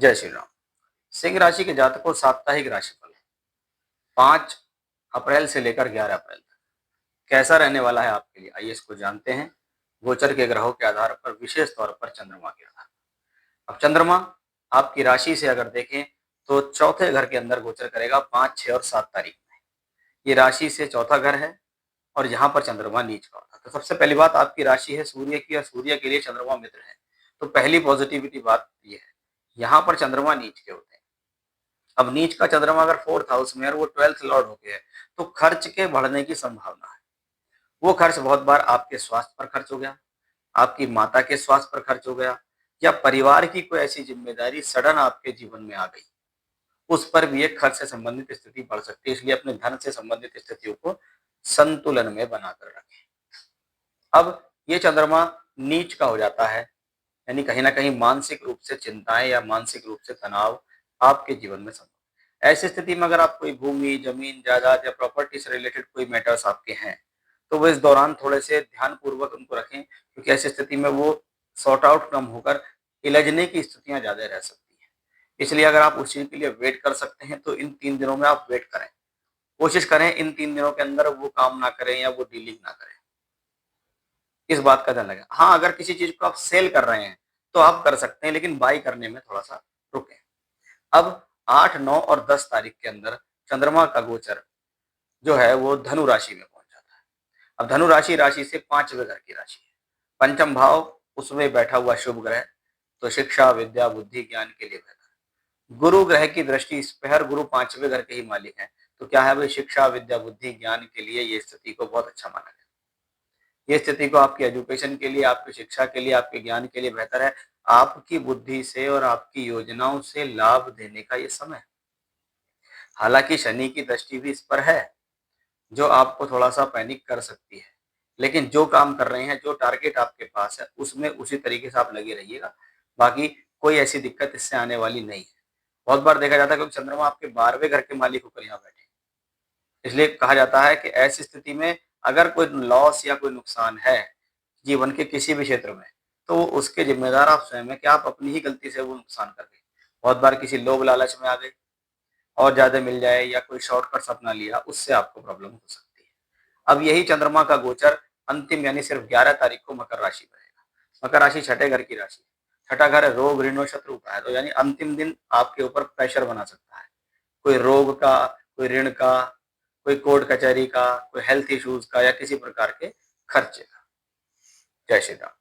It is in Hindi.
जय श्री राम। सिंह राशि के जातकों साप्ताहिक राशिफल 5 अप्रैल से लेकर 11 अप्रैल तक कैसा रहने वाला है आपके लिए, आइए इसको जानते हैं। गोचर के ग्रहों के आधार पर, विशेष तौर पर चंद्रमा के आधार पर। अब चंद्रमा आपकी राशि से अगर देखें तो चौथे घर के अंदर गोचर करेगा 5, 6 और 7 तारीख में। ये राशि से चौथा घर है और यहाँ पर चंद्रमा नीच का होता है। तो सबसे पहली बात, आपकी राशि है सूर्य की और सूर्य के लिए चंद्रमा मित्र है। तो पहली पॉजिटिविटी बात ये है, यहाँ पर चंद्रमा नीच के होते हैं। अब नीच का चंद्रमा अगर 4th हाउस में है और वो 12th लॉर्ड हो गया है, तो खर्च के बढ़ने की संभावना है। वो खर्च बहुत बार आपके स्वास्थ्य पर खर्च हो गया, आपकी माता के स्वास्थ्य पर खर्च हो गया, या परिवार की कोई ऐसी जिम्मेदारी सडन आपके जीवन में आ गई, उस पर भी एक खर्च से संबंधित स्थिति बढ़ सकती है। इसलिए अपने धन से संबंधित स्थितियों को संतुलन में बनाकर रखें। अब ये चंद्रमा नीच का हो जाता है, यानी कहीं ना कहीं मानसिक रूप से चिंताएं या मानसिक रूप से तनाव आपके जीवन में संभव। ऐसी स्थिति में अगर आप कोई भूमि, जमीन, जायदाद या प्रॉपर्टी से रिलेटेड कोई मैटर्स आपके हैं, तो वो इस दौरान थोड़े से ध्यान पूर्वक उनको रखें, क्योंकि ऐसी स्थिति में वो सॉर्ट आउट कम होकर इलझने की स्थितियां ज्यादा रह सकती हैं। इसलिए अगर आप उस चीज के लिए वेट कर सकते हैं तो इन 3 दिनों में आप वेट करें। कोशिश करें इन 3 दिनों के अंदर वो काम ना करें या वो डीलिंग ना करें। इस बात का ध्यान रखें। हाँ, अगर किसी चीज को आप सेल कर रहे हैं तो आप कर सकते हैं, लेकिन बाई करने में थोड़ा सा रुकें। अब 8, 9 और 10 तारीख के अंदर चंद्रमा का गोचर जो है वो धनु राशि में पहुंच जाता है। अब धनु राशि राशि से 5वें घर की राशि है, पंचम भाव, उसमें बैठा हुआ शुभ ग्रह, तो शिक्षा, विद्या, बुद्धि, ज्ञान के लिए बेहतर है। गुरु ग्रह की दृष्टि इस पर है, गुरु 5वें घर के ही मालिक हैं, तो क्या है भाई, शिक्षा, विद्या, बुद्धि, ज्ञान के लिए ये स्थिति को बहुत अच्छा माना गया। ये स्थिति को आपकी एजुकेशन के लिए, आपकी शिक्षा के लिए, आपके ज्ञान के लिए बेहतर है। आपकी बुद्धि से और आपकी योजनाओं से लाभ देने का ये समय है। हालांकि शनि की दृष्टि भी इस पर है, जो आपको थोड़ा सा पैनिक कर सकती है, लेकिन जो काम कर रहे हैं, जो टारगेट आपके पास है, उसमें उसी तरीके से आप लगे रहिएगा। बाकी कोई ऐसी दिक्कत इससे आने वाली नहीं है। बहुत बार देखा जाता है क्योंकि चंद्रमा आपके 12वें घर के मालिक होकर यहाँ बैठे, इसलिए कहा जाता है कि ऐसी स्थिति में अगर कोई लॉस या कोई नुकसान है जीवन के किसी भी क्षेत्र में, तो उसके जिम्मेदार आप स्वयं हैं कि आप अपनी ही गलती से वो नुकसान कर गए। बहुत बार किसी लोभ लालच में आ गए और ज्यादा मिल जाए, या कोई शॉर्टकट अपना लिया, उससे आपको प्रॉब्लम हो सकती है। अब यही चंद्रमा का गोचर अंतिम यानी सिर्फ 11 तारीख को मकर राशि में रहेगा। मकर राशि छठे घर की राशि, छठा घर है रोग, ऋण और शत्रु का है, तो यानी अंतिम दिन आपके ऊपर प्रेशर बना सकता है, कोई रोग का, कोई ऋण का, कोई कोर्ट कचहरी का, कोई हेल्थ इश्यूज का, या किसी प्रकार के खर्चे का। जय श्री राम।